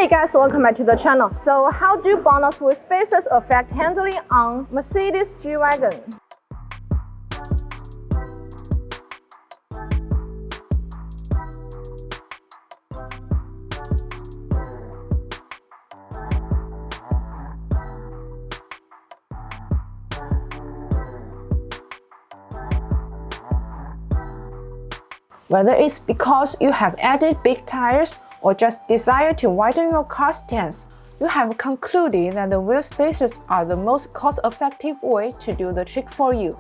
Hey guys, welcome back to the channel. So how do BONOSS wheel spacers affect handling on Mercedes G Wagon? Whether it's because you have added big tires or just desire to widen your car stance, you have concluded that the wheel spacers are the most cost-effective way to do the trick for you,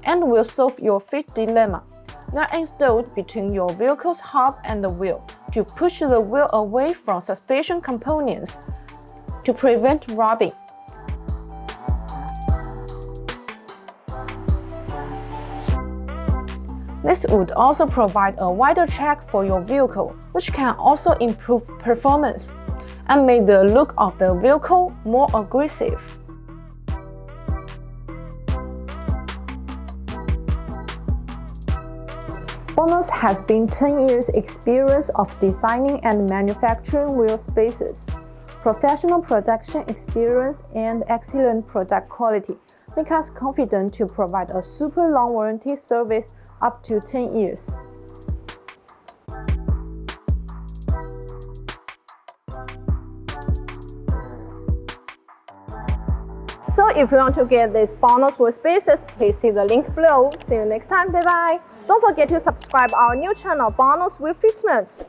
and will solve your fit dilemma. They're installed between your vehicle's hub and the wheel to push the wheel away from suspension components to prevent rubbing. This would also provide a wider track for your vehicle, which can also improve performance and make the look of the vehicle more aggressive. BONOSS has been 10 years experience of designing and manufacturing wheel spacers. Professional production experience and excellent product quality make us confident to provide a super long warranty service up to 10 years. So if you want to get these BONOSS wheel spacers, please see the link below. See you next time. Bye bye. Don't forget to subscribe our new channel, BONOSS Wheel Fitment.